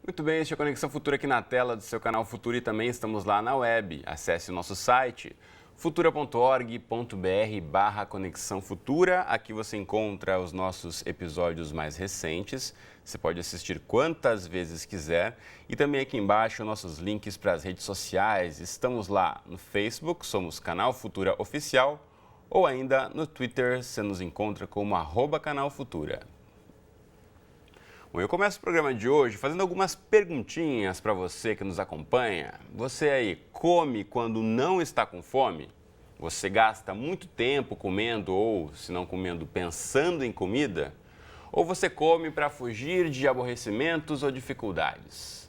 Muito bem, este é a Conexão Futura aqui na tela do seu canal Futura e também estamos lá na web. Acesse o nosso site futura.org.br/Conexão Futura. Aqui você encontra os nossos episódios mais recentes. Você pode assistir quantas vezes quiser. E também aqui embaixo nossos links para as redes sociais. Estamos lá no Facebook, somos Canal Futura Oficial. Ou ainda no Twitter, você nos encontra como @Canal Futura. Bom, eu começo o programa de hoje fazendo algumas perguntinhas para você que nos acompanha. Você aí come quando não está com fome? Você gasta muito tempo comendo ou, se não comendo, pensando em comida? Ou você come para fugir de aborrecimentos ou dificuldades?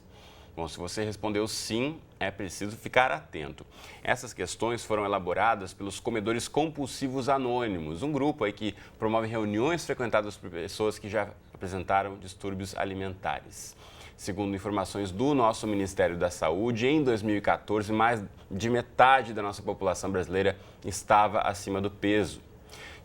Bom, se você respondeu sim, é preciso ficar atento. Essas questões foram elaboradas pelos Comedores Compulsivos Anônimos, um grupo aí que promove reuniões frequentadas por pessoas que já apresentaram distúrbios alimentares. Segundo informações do nosso Ministério da Saúde, em 2014, mais de metade da nossa população brasileira estava acima do peso.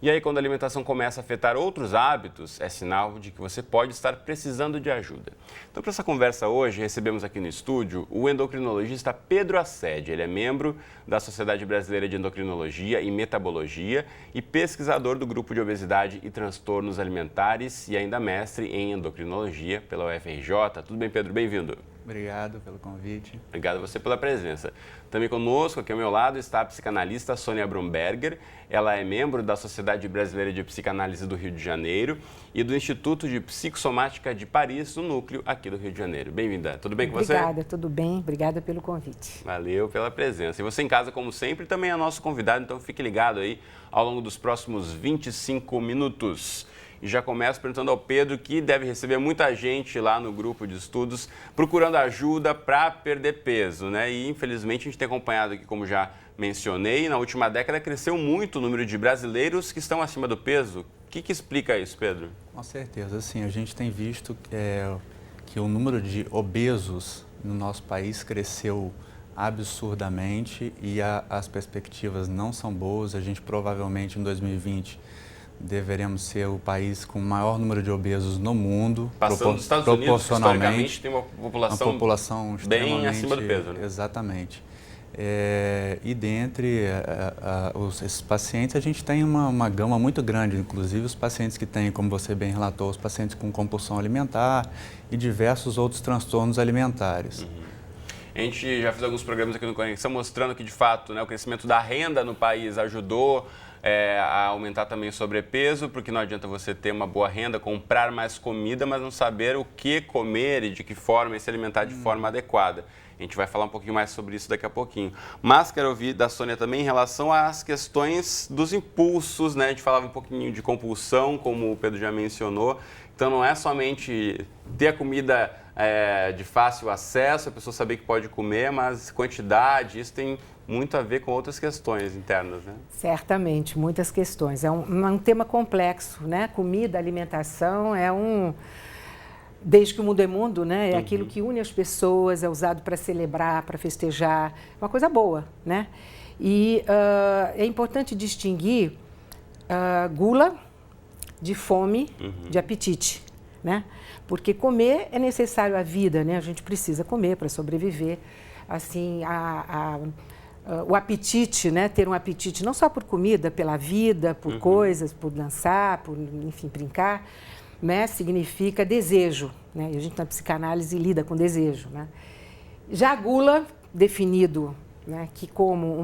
E aí, quando a alimentação começa a afetar outros hábitos, é sinal de que você pode estar precisando de ajuda. Então, para essa conversa hoje, recebemos aqui no estúdio o endocrinologista Pedro Assede. Ele é membro da Sociedade Brasileira de Endocrinologia e Metabologia e pesquisador do Grupo de Obesidade e Transtornos Alimentares e ainda mestre em endocrinologia pela UFRJ. Tudo bem, Pedro? Bem-vindo. Obrigado pelo convite. Obrigado a você pela presença. Também conosco, aqui ao meu lado, está a psicanalista Sônia Bromberger. Ela é membro da Sociedade Brasileira de Psicanálise do Rio de Janeiro e do Instituto de Psicossomática de Paris, no núcleo aqui do Rio de Janeiro. Bem-vinda. Tudo bem com você? Obrigada, tudo bem. Obrigada pelo convite. Valeu pela presença. E você em casa, como sempre, também é nosso convidado, então fique ligado aí ao longo dos próximos 25 minutos. E já começo perguntando ao Pedro, que deve receber muita gente lá no grupo de estudos procurando ajuda para perder peso, né? E infelizmente a gente tem acompanhado aqui, como já mencionei, na última década cresceu muito o número de brasileiros que estão acima do peso. O que explica isso, Pedro? Com certeza, sim, a gente tem visto que o número de obesos no nosso país cresceu absurdamente e as perspectivas não são boas. A gente provavelmente em 2020 deveremos ser o país com o maior número de obesos no mundo. Passando dos Estados Unidos, que historicamente tem uma população bem acima do peso, né? Exatamente. E dentre esses pacientes, a gente tem uma gama muito grande, inclusive os pacientes que têm, como você bem relatou, os pacientes com compulsão alimentar e diversos outros transtornos alimentares. Uhum. A gente já fez alguns programas aqui no Conexão mostrando que, de fato, né, o crescimento da renda no país ajudou a aumentar também o sobrepeso, porque não adianta você ter uma boa renda, comprar mais comida, mas não saber o que comer e de que forma e se alimentar de forma adequada. A gente vai falar um pouquinho mais sobre isso daqui a pouquinho. Mas quero ouvir da Sônia também em relação às questões dos impulsos, né? A gente falava um pouquinho de compulsão, como o Pedro já mencionou. Então não é somente ter a comida de fácil acesso, a pessoa saber que pode comer, mas quantidade, isso tem muito a ver com outras questões internas, né? Certamente, muitas questões. É um tema complexo, né? Comida, alimentação desde que o mundo é mundo, né? É aquilo que une as pessoas, é usado para celebrar, para festejar, uma coisa boa, né? E é importante distinguir gula de fome, de apetite, né? Porque comer é necessário à vida, né? A gente precisa comer para sobreviver. Assim, o apetite, né? Ter um apetite não só por comida, pela vida, por coisas, por dançar, por, enfim, brincar, né? Significa desejo, né? E a gente na psicanálise lida com desejo, né? Já a gula, definido, né? Que como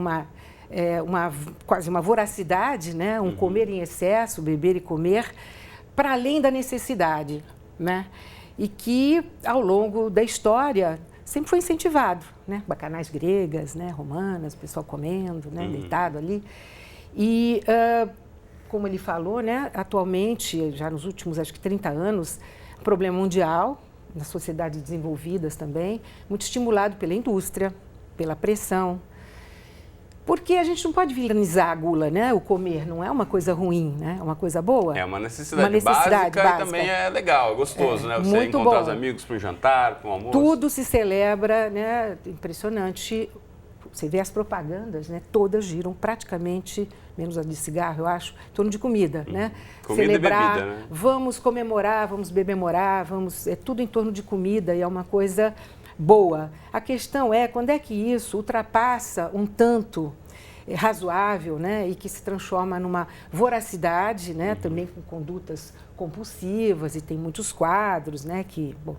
quase uma voracidade, né? Um comer em excesso, beber e comer, para além da necessidade, né? E que ao longo da história sempre foi incentivado, né? Bacanais gregas, né? Romanas, o pessoal comendo, né? Deitado ali. E, como ele falou, né? Atualmente, já nos últimos, acho que 30 anos, problema mundial, nas sociedades desenvolvidas também, muito estimulado pela indústria, pela pressão. Porque a gente não pode vilanizar a gula, né? O comer não é uma coisa ruim, né? É uma coisa boa. É uma necessidade básica e também é legal, é gostoso, né? Você encontrar os amigos para um jantar, para um almoço. Tudo se celebra, né? Impressionante você vê as propagandas, né? Todas giram praticamente, menos a de cigarro, eu acho, em torno de comida, né? Comida Celebrar, e bebida, né? vamos comemorar, vamos bebemorar, é tudo em torno de comida e é uma coisa boa. A questão é quando é que isso ultrapassa um tanto razoável, né, e que se transforma numa voracidade, né, também com condutas compulsivas, e tem muitos quadros, né, que, bom,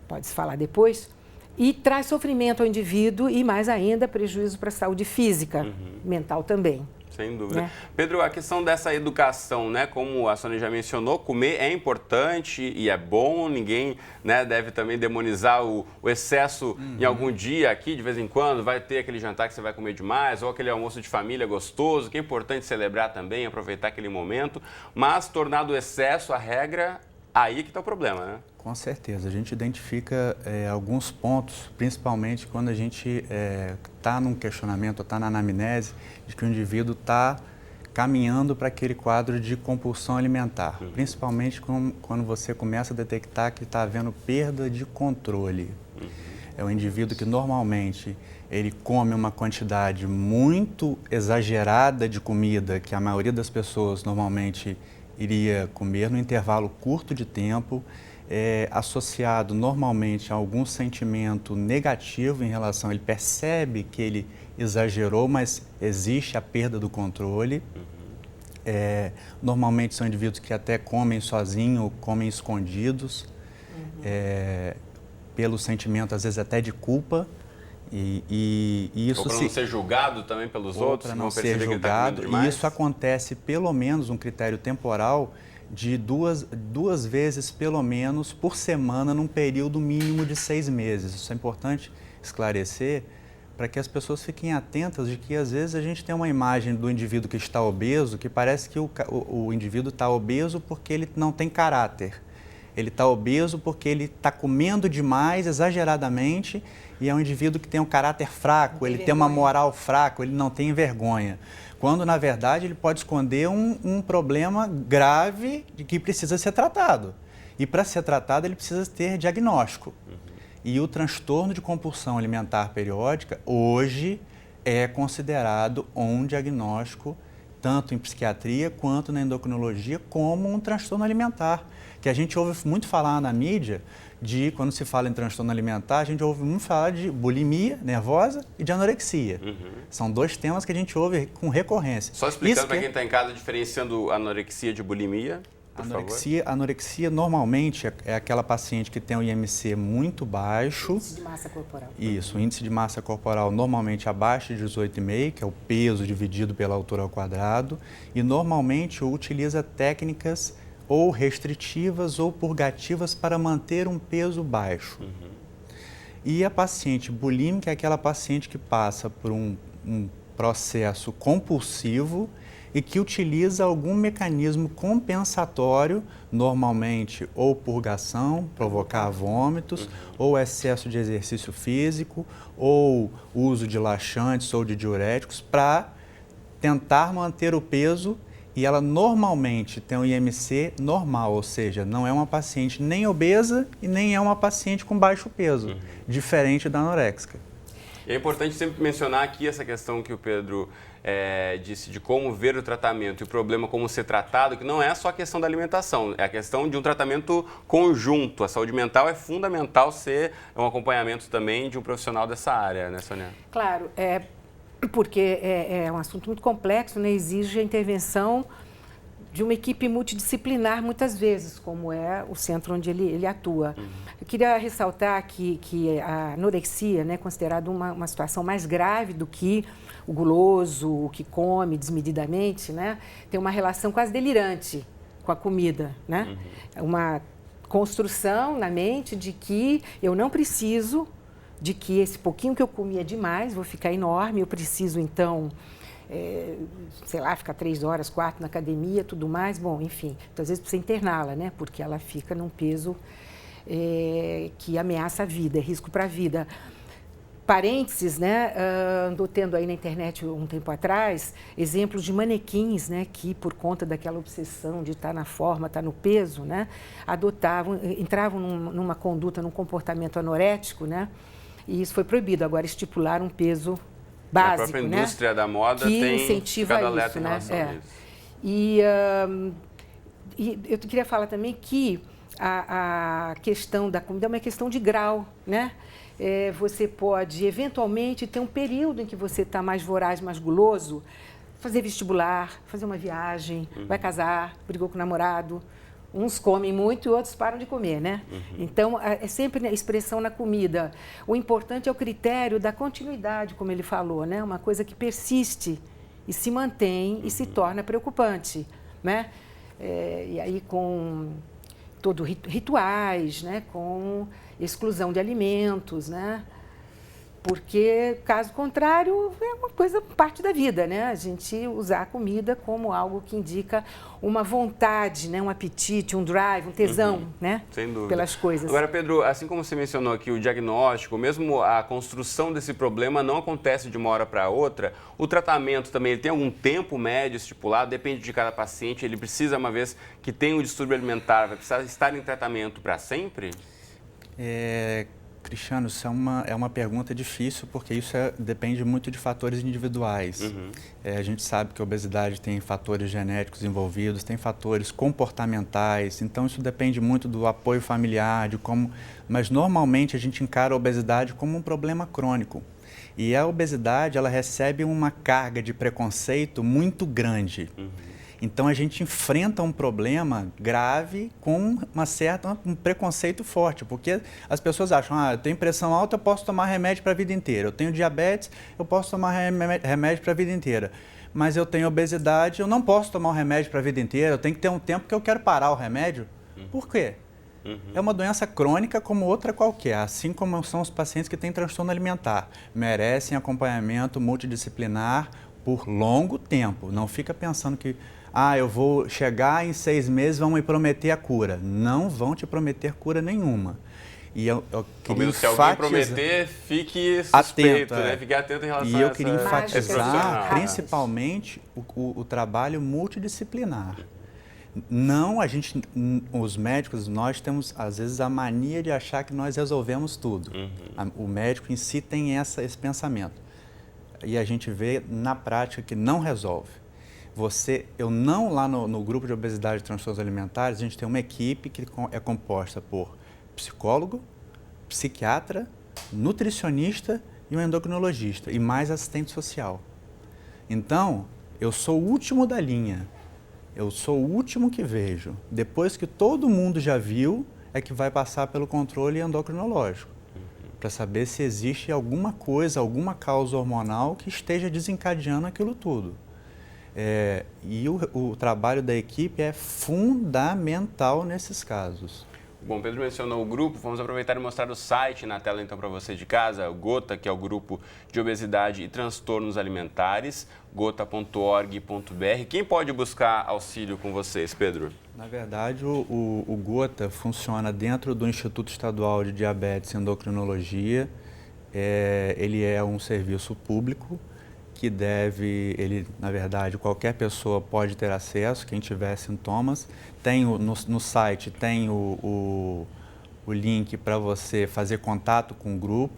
pode-se falar depois, e traz sofrimento ao indivíduo e, mais ainda, prejuízo para a saúde física, mental também. Sem dúvida. Né? Pedro, a questão dessa educação, né, como a Sônia já mencionou, comer é importante e é bom, ninguém, né, deve também demonizar o excesso em algum dia aqui, de vez em quando, vai ter aquele jantar que você vai comer demais, ou aquele almoço de família gostoso, que é importante celebrar também, aproveitar aquele momento, mas tornar do excesso a regra, aí que está o problema, né? Com certeza, a gente identifica alguns pontos, principalmente quando a gente está num questionamento, está na anamnese, de que o indivíduo está caminhando para aquele quadro de compulsão alimentar, principalmente quando você começa a detectar que está havendo perda de controle. É um indivíduo que normalmente ele come uma quantidade muito exagerada de comida, que a maioria das pessoas normalmente iria comer num intervalo curto de tempo, associado normalmente a algum sentimento negativo em relação, ele percebe que ele exagerou, mas existe a perda do controle. Normalmente são indivíduos que até comem sozinhos, comem escondidos, pelo sentimento às vezes até de culpa. E isso ou para não ser julgado também pelos outros, para não ser julgado. E isso acontece pelo menos um critério temporal de duas vezes pelo menos por semana num período mínimo de 6 meses. Isso é importante esclarecer para que as pessoas fiquem atentas de que às vezes a gente tem uma imagem do indivíduo que está obeso que parece que o indivíduo está obeso porque ele não tem caráter. Ele está obeso porque ele está comendo demais, exageradamente, e é um indivíduo que tem um caráter fraco, ele tem uma moral fraca, ele não tem vergonha. Quando, na verdade, ele pode esconder um problema grave de que precisa ser tratado. E para ser tratado, ele precisa ter diagnóstico. E o transtorno de compulsão alimentar periódica, hoje, é considerado um diagnóstico, tanto em psiquiatria quanto na endocrinologia, como um transtorno alimentar. Que a gente ouve muito falar na mídia, quando se fala em transtorno alimentar, a gente ouve muito falar de bulimia nervosa e de anorexia. São 2 temas que a gente ouve com recorrência. Só explicando para quem está em casa, diferenciando anorexia de bulimia, por favor. Anorexia normalmente é aquela paciente que tem um IMC muito baixo. Índice de massa corporal. Isso, o índice de massa corporal normalmente abaixo de 18,5, que é o peso dividido pela altura ao quadrado, e normalmente utiliza técnicas ou restritivas ou purgativas para manter um peso baixo. E a paciente bulímica é aquela paciente que passa por um processo compulsivo e que utiliza algum mecanismo compensatório, normalmente ou purgação, provocar vômitos, ou excesso de exercício físico, ou uso de laxantes ou de diuréticos para tentar manter o peso. E ela normalmente tem um IMC normal, ou seja, não é uma paciente nem obesa e nem é uma paciente com baixo peso, diferente da anoréxica. E é importante sempre mencionar aqui essa questão que o Pedro disse de como ver o tratamento e o problema como ser tratado, que não é só a questão da alimentação, é a questão de um tratamento conjunto. A saúde mental é fundamental ser um acompanhamento também de um profissional dessa área, né, Sônia? Claro, porque é um assunto muito complexo, né? Exige a intervenção de uma equipe multidisciplinar, muitas vezes, como é o centro onde ele atua. Eu queria ressaltar que a anorexia, né, é considerada uma situação mais grave do que o guloso, o que come desmedidamente, né? Tem uma relação quase delirante com a comida, né? Uma construção na mente de que eu não preciso, de que esse pouquinho que eu comi é demais, vou ficar enorme, eu preciso então, sei lá, ficar 3 horas, 4 na academia, tudo mais. Bom, enfim, então, às vezes precisa interná-la, né? Porque ela fica num peso que ameaça a vida, é risco para a vida. Parênteses, né? Andou tendo aí na internet um tempo atrás exemplos de manequins, né? Que por conta daquela obsessão de estar na forma, estar no peso, né? Entravam numa conduta, num comportamento anorético, né? E isso foi proibido. Agora, estipular um peso básico, a própria indústria da moda que tem incentiva ficado isso, alerta em né? relação a isso. E eu queria falar também que a questão da comida é uma questão de grau, né? Você pode, eventualmente, ter um período em que você está mais voraz, mais guloso, fazer vestibular, fazer uma viagem, vai casar, brigou com o namorado. Uns comem muito e outros param de comer, né? Então, é sempre a expressão na comida. O importante é o critério da continuidade, como ele falou, né? Uma coisa que persiste e se mantém e se torna preocupante, né? E aí com todo rituais, né? Com exclusão de alimentos, né? Porque, caso contrário, é uma coisa, parte da vida, né? A gente usar a comida como algo que indica uma vontade, né? Um apetite, um drive, um tesão, né? Sem dúvida. Pelas coisas. Agora, Pedro, assim como você mencionou aqui, o diagnóstico, mesmo a construção desse problema não acontece de uma hora para outra. O tratamento também, ele tem algum tempo médio estipulado? Depende de cada paciente. Ele precisa, uma vez que tem um distúrbio alimentar, vai precisar estar em tratamento para sempre? Cristiano, isso é uma pergunta difícil, porque isso depende muito de fatores individuais. A gente sabe que a obesidade tem fatores genéticos envolvidos, tem fatores comportamentais, então isso depende muito do apoio familiar, mas normalmente a gente encara a obesidade como um problema crônico. E a obesidade, ela recebe uma carga de preconceito muito grande. Então, a gente enfrenta um problema grave com um preconceito forte, porque as pessoas acham, eu tenho pressão alta, eu posso tomar remédio para a vida inteira. Eu tenho diabetes, eu posso tomar remédio para a vida inteira. Mas eu tenho obesidade, eu não posso tomar o remédio para a vida inteira, eu tenho que ter um tempo que eu quero parar o remédio. Por quê? É uma doença crônica como outra qualquer, assim como são os pacientes que têm transtorno alimentar. Merecem acompanhamento multidisciplinar por longo tempo. Não fica pensando que eu vou chegar em 6 meses, vão me prometer a cura. Não vão te prometer cura nenhuma. E eu queria se alguém prometer, fique suspeito, né? Fique atento em relação a isso. E eu queria enfatizar, principalmente, o trabalho multidisciplinar. Não, os médicos, nós temos, às vezes, a mania de achar que nós resolvemos tudo. O médico em si tem esse pensamento. E a gente vê, na prática, que não resolve. Lá no grupo de obesidade e transtornos alimentares, a gente tem uma equipe que é composta por psicólogo, psiquiatra, nutricionista e um endocrinologista, e mais assistente social. Então, eu sou o último da linha, eu sou o último que vejo. Depois que todo mundo já viu, é que vai passar pelo controle endocrinológico, para saber se existe alguma coisa, alguma causa hormonal que esteja desencadeando aquilo tudo. E o trabalho da equipe é fundamental nesses casos. Bom, Pedro mencionou o grupo, vamos aproveitar e mostrar o site na tela então para você de casa, o GOTA, que é o Grupo de Obesidade e Transtornos Alimentares, gota.org.br. Quem pode buscar auxílio com vocês, Pedro? Na verdade, o GOTA funciona dentro do Instituto Estadual de Diabetes e Endocrinologia. Ele é um serviço público que na verdade, qualquer pessoa pode ter acesso, quem tiver sintomas. No site tem o link para você fazer contato com o grupo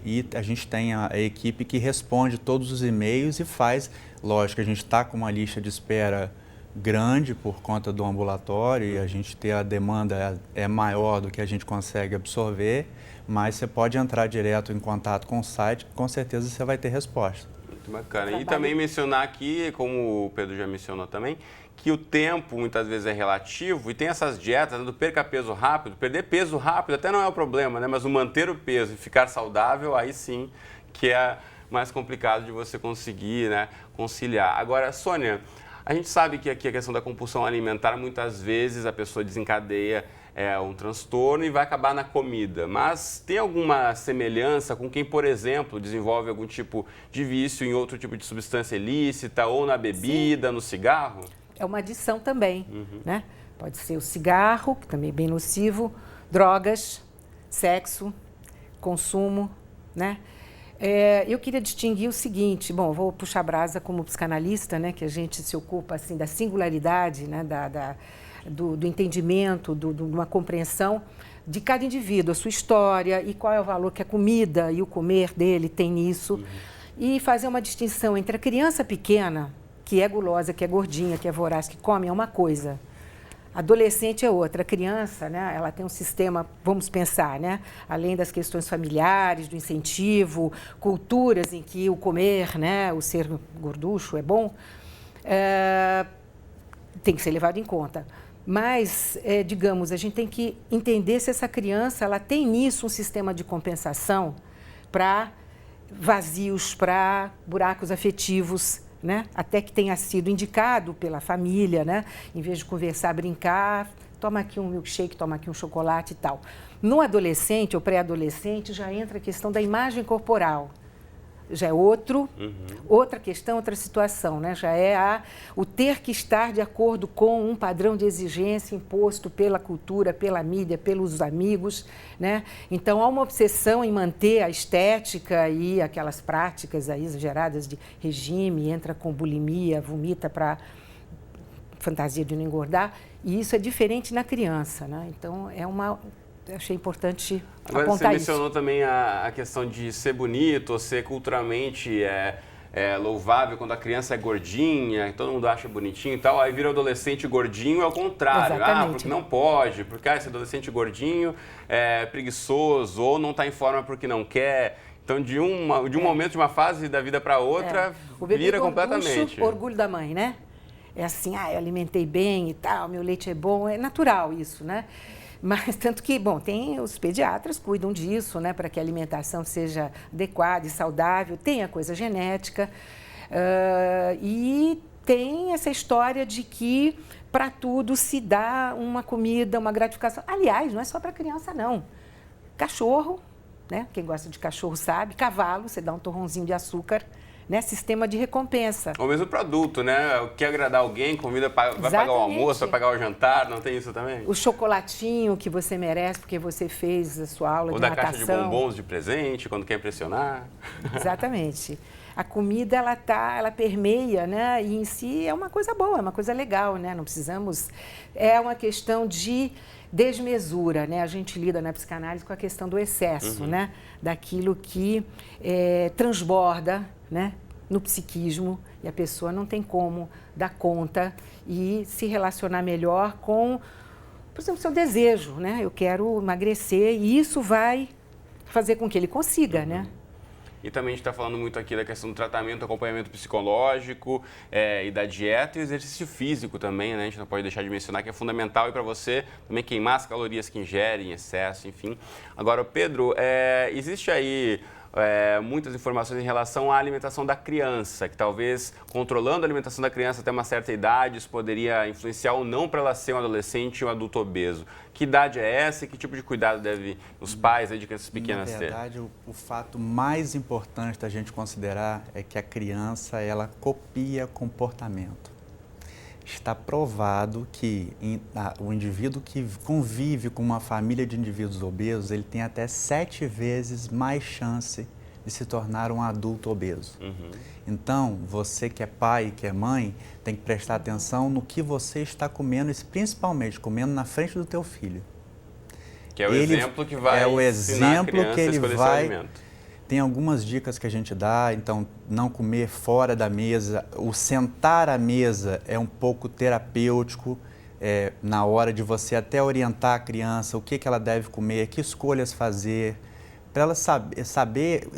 e a gente tem a equipe que responde todos os e-mails e faz. Lógico, a gente está com uma lista de espera grande por conta do ambulatório e a gente a demanda é maior do que a gente consegue absorver, mas você pode entrar direto em contato com o site, com certeza você vai ter resposta. Muito bacana. E também mencionar aqui, como o Pedro já mencionou também, que o tempo muitas vezes é relativo e tem essas dietas do perca peso rápido. Perder peso rápido até não é o problema, né? Mas o manter o peso e ficar saudável, aí sim que é mais complicado de você conseguir, né, conciliar. Agora, Sônia, a gente sabe que aqui a questão da compulsão alimentar, muitas vezes a pessoa desencadeia um transtorno e vai acabar na comida. Mas tem alguma semelhança com quem, por exemplo, desenvolve algum tipo de vício em outro tipo de substância ilícita ou na bebida, no cigarro? É uma adição também, né? Pode ser o cigarro, que também é bem nocivo, drogas, sexo, consumo, né? Eu queria distinguir o seguinte, bom, vou puxar a brasa como psicanalista, né? Que a gente se ocupa assim da singularidade, né? Do entendimento, de uma compreensão de cada indivíduo, a sua história e qual é o valor que a comida e o comer dele tem nisso. E fazer uma distinção entre a criança pequena, que é gulosa, que é gordinha, que é voraz, que come, é uma coisa. Adolescente é outra. A criança, né, ela tem um sistema, vamos pensar, né, além das questões familiares, do incentivo, culturas em que o comer, né, o ser gorducho é bom, tem que ser levado em conta. Mas, digamos, a gente tem que entender se essa criança ela tem nisso um sistema de compensação para vazios, para buracos afetivos, né? Até que tenha sido indicado pela família, né? Em vez de conversar, brincar, toma aqui um milkshake, toma aqui um chocolate e tal. No adolescente ou pré-adolescente já entra a questão da imagem corporal. Já é outra questão, outra situação, né? Já é o ter que estar de acordo com um padrão de exigência imposto pela cultura, pela mídia, pelos amigos, né? Então, há uma obsessão em manter a estética e aquelas práticas aí exageradas de regime, entra com bulimia, vomita para fantasia de não engordar, e isso é diferente na criança, né? Então, achei importante agora, apontar isso. Você mencionou também a questão de ser bonito, ou ser culturalmente louvável quando a criança é gordinha, todo mundo acha bonitinho e tal, aí vira adolescente gordinho, é o contrário. Exatamente. Porque não pode, porque esse adolescente gordinho é preguiçoso ou não está em forma porque não quer. Então, de um momento, de uma fase da vida para outra, o bebê vira gorducho, completamente. Orgulho da mãe, né? É assim, eu alimentei bem e tal, meu leite é bom, é natural isso, né? Mas tanto que, bom, os pediatras cuidam disso, né, para que a alimentação seja adequada e saudável, tem a coisa genética e tem essa história de que para tudo se dá uma comida, uma gratificação. Aliás, não é só para criança, não. Cachorro, né, quem gosta de cachorro sabe, cavalo, você dá um torrãozinho de açúcar, né? Sistema de recompensa. Ou mesmo para adulto, né? Quer agradar alguém, convida, vai pagar o almoço, vai pagar o jantar, não tem isso também? O chocolatinho que você merece porque você fez a sua aula de natação. Ou da caixa de bombons de presente, quando quer impressionar. Exatamente. A comida, ela permeia, né? E em si é uma coisa boa, é uma coisa legal, né? Não precisamos... É uma questão de desmesura, né? A gente lida na psicanálise com a questão do excesso, né? Daquilo que transborda, né, no psiquismo, e a pessoa não tem como dar conta e se relacionar melhor com, por exemplo, seu desejo, né? Eu quero emagrecer e isso vai fazer com que ele consiga, né? E também a gente está falando muito aqui da questão do tratamento, acompanhamento psicológico e da dieta e o exercício físico também, né? A gente não pode deixar de mencionar que é fundamental e para você também queimar as calorias que ingere em excesso, enfim. Agora, Pedro, existe aí muitas informações em relação à alimentação da criança, que talvez controlando a alimentação da criança até uma certa idade, isso poderia influenciar ou não para ela ser um adolescente e um adulto obeso. Que idade é essa e que tipo de cuidado devem os pais de crianças pequenas ter? Na verdade, o fato mais importante da gente considerar é que a criança, ela copia comportamento. Está provado que o indivíduo que convive com uma família de indivíduos obesos, ele tem até 7 vezes mais chance de se tornar um adulto obeso. Então, você que é pai, que é mãe, tem que prestar atenção no que você está comendo e principalmente comendo na frente do teu filho. Que é o exemplo que vai ensinar a criança a escolher seu alimento. Tem algumas dicas que a gente dá, então não comer fora da mesa, o sentar à mesa é um pouco terapêutico, na hora de você até orientar a criança o que ela deve comer, que escolhas fazer, para ela saber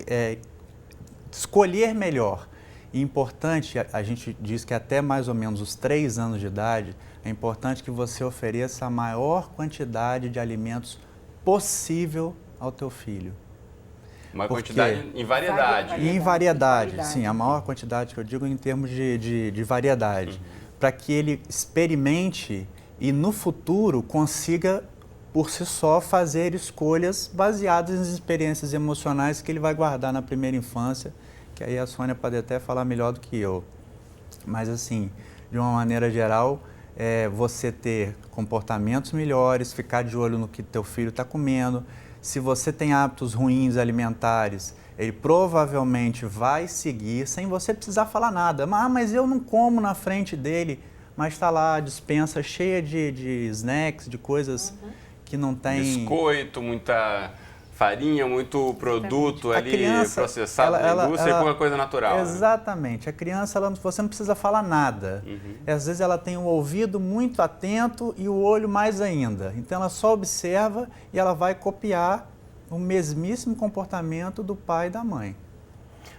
escolher melhor. E importante, a gente diz que até mais ou menos os 3 anos de idade, é importante que você ofereça a maior quantidade de alimentos possível ao teu filho. Uma quantidade em variedade. Em variedade, sim, a maior quantidade que eu digo em termos de variedade. Para que ele experimente e no futuro consiga, por si só, fazer escolhas baseadas nas experiências emocionais que ele vai guardar na primeira infância, que aí a Sônia pode até falar melhor do que eu. Mas assim, de uma maneira geral, você ter comportamentos melhores, ficar de olho no que teu filho está comendo. Se você tem hábitos ruins alimentares, ele provavelmente vai seguir sem você precisar falar nada. Mas eu não como na frente dele, mas está lá a despensa cheia de snacks, de coisas que não tem... Biscoito, muita farinha, muito produto ali processado na indústria e pouca coisa natural. Exatamente. Né? A criança, você não precisa falar nada. Às vezes ela tem o ouvido muito atento e o olho mais ainda. Então ela só observa e ela vai copiar o mesmíssimo comportamento do pai e da mãe.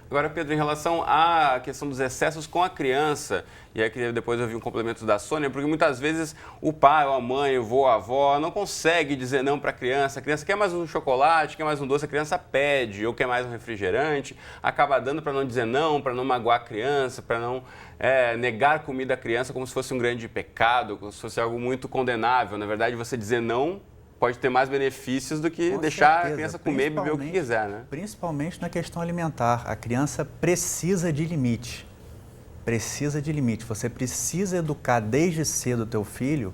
Agora, Pedro, em relação à questão dos excessos com a criança, e aí que depois eu vi um complemento da Sônia, porque muitas vezes o pai, ou a mãe, o avô, a avó não consegue dizer não para a criança quer mais um chocolate, quer mais um doce, a criança pede, ou quer mais um refrigerante, acaba dando para não dizer não, para não magoar a criança, para não negar comida à criança como se fosse um grande pecado, como se fosse algo muito condenável. Na verdade, você dizer não pode ter mais benefícios do que deixar a criança comer e beber o que quiser, né? Principalmente na questão alimentar. A criança precisa de limite. Precisa de limite. Você precisa educar desde cedo o teu filho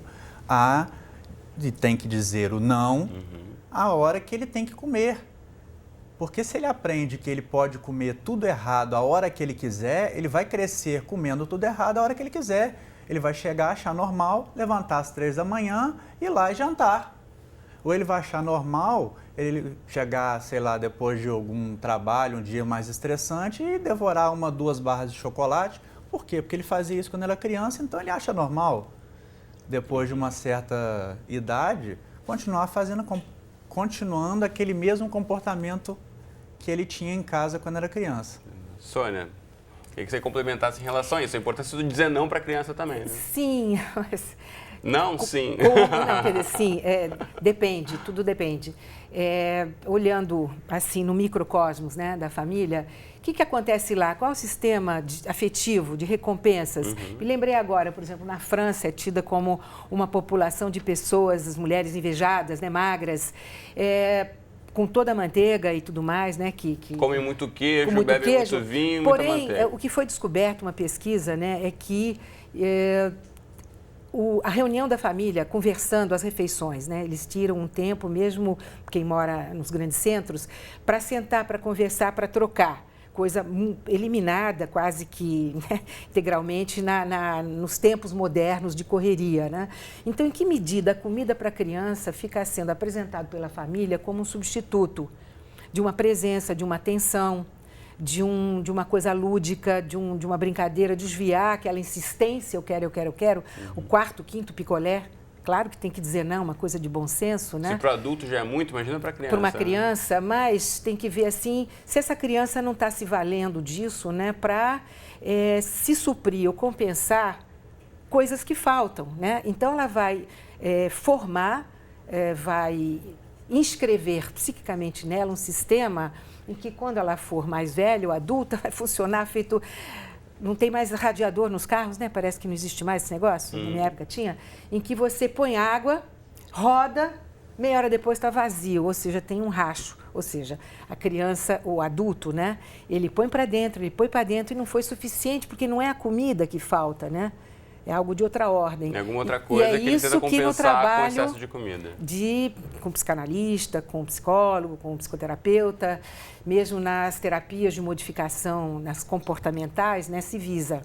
e tem que dizer o não a hora que ele tem que comer. Porque se ele aprende que ele pode comer tudo errado a hora que ele quiser, ele vai crescer comendo tudo errado a hora que ele quiser. Ele vai chegar, achar normal, levantar às 3 da manhã, ir lá e jantar. Ou ele vai achar normal ele chegar, sei lá, depois de algum trabalho, um dia mais estressante e devorar 1, 2 barras de chocolate. Por quê? Porque ele fazia isso quando era criança, então ele acha normal, depois de uma certa idade, continuando aquele mesmo comportamento que ele tinha em casa quando era criança. Sônia, queria que você complementasse em relação a isso. A importância de dizer não para a criança também, né? Sim, Não, sim. Não, quer dizer, sim, depende, tudo depende. Olhando assim no microcosmos, né, da família, o que acontece lá? Qual é o sistema afetivo de recompensas? Me lembrei agora, por exemplo, na França é tida como uma população de pessoas, as mulheres invejadas, né, magras, com toda a manteiga e tudo mais, né? Comem muito queijo, bebem muito vinho, porém, muita manteiga. O que foi descoberto, uma pesquisa, né, é que a reunião da família, conversando, as refeições, né? Eles tiram um tempo, mesmo quem mora nos grandes centros, para sentar, para conversar, para trocar. Coisa eliminada quase que, né, integralmente nos tempos modernos de correria, né? Então, em que medida a comida para a criança fica sendo apresentada pela família como um substituto de uma presença, de uma atenção, de uma coisa lúdica, de uma brincadeira, desviar aquela insistência, eu quero, o 4º, 5º picolé. Claro que tem que dizer não, uma coisa de bom senso, né? Se para o adulto já é muito, imagina para a criança. Para uma criança, mas tem que ver assim, se essa criança não está se valendo disso, né, para se suprir ou compensar coisas que faltam, né? Então ela vai formar, vai inscrever psiquicamente nela um sistema em que quando ela for mais velha ou adulta, vai funcionar feito... Não tem mais radiador nos carros, né? Parece que não existe mais esse negócio, na minha época tinha, em que você põe água, roda, meia hora depois está vazio, ou seja, tem um racho. Ou seja, a criança, o adulto, né? Ele põe para dentro e não foi suficiente, porque não é a comida que falta, né? É algo de outra ordem. É alguma outra coisa que ele tenta compensar com o excesso de comida. Com psicanalista, com psicólogo, com psicoterapeuta, mesmo nas terapias de modificação, nas comportamentais, né, se visa.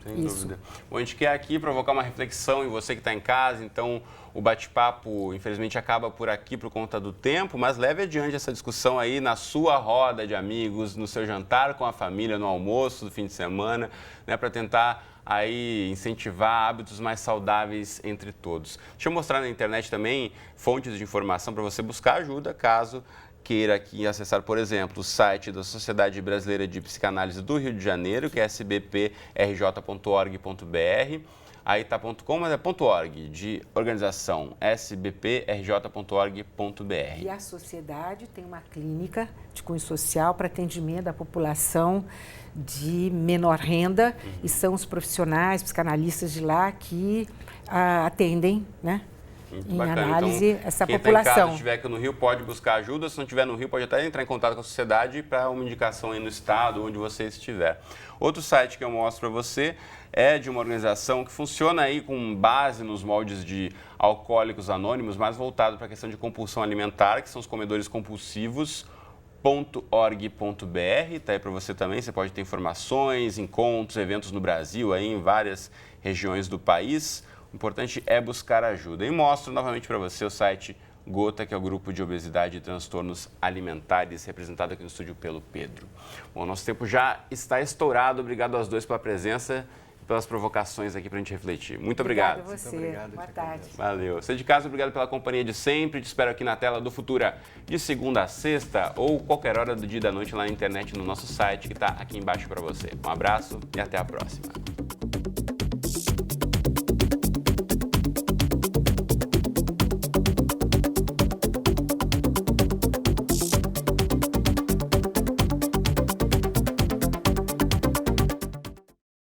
Sem dúvida. Bom, a gente quer aqui provocar uma reflexão em você que está em casa, então o bate-papo, infelizmente, acaba por aqui por conta do tempo, mas leve adiante essa discussão aí na sua roda de amigos, no seu jantar com a família, no almoço do fim de semana, né, para tentar aí incentivar hábitos mais saudáveis entre todos. Deixa eu mostrar na internet também fontes de informação para você buscar ajuda, caso queira aqui acessar, por exemplo, o site da Sociedade Brasileira de Psicanálise do Rio de Janeiro, que é sbprj.org.br. Aí tá .com, mas é .org, de organização, sbprj.org.br. E a sociedade tem uma clínica de cunho social para atendimento da população de menor renda, e são os profissionais, psicanalistas de lá que atendem, né? Muito em bacana. análise Então, essa quem população. Quem está em casa, estiver aqui no Rio, pode buscar ajuda. Se não estiver no Rio, pode até entrar em contato com a sociedade para uma indicação aí no estado, onde você estiver. Outro site que eu mostro para você é de uma organização que funciona aí com base nos moldes de Alcoólicos Anônimos, mais voltado para a questão de compulsão alimentar, que são os comedores compulsivos. .org.br, tá aí para você também, você pode ter informações, encontros, eventos no Brasil, aí em várias regiões do país. O importante é buscar ajuda. E mostro novamente para você o site GOTA, que é o Grupo de Obesidade e Transtornos Alimentares, representado aqui no estúdio pelo Pedro. Bom, nosso tempo já está estourado. Obrigado aos dois pela presença e pelas provocações aqui para a gente refletir. Muito obrigado. Obrigada a você. Muito obrigado, Boa tarde. Valeu. Você de casa, obrigado pela companhia de sempre. Te espero aqui na tela do Futura de segunda a sexta ou qualquer hora do dia e da noite lá na internet no nosso site que está aqui embaixo para você. Um abraço e até a próxima.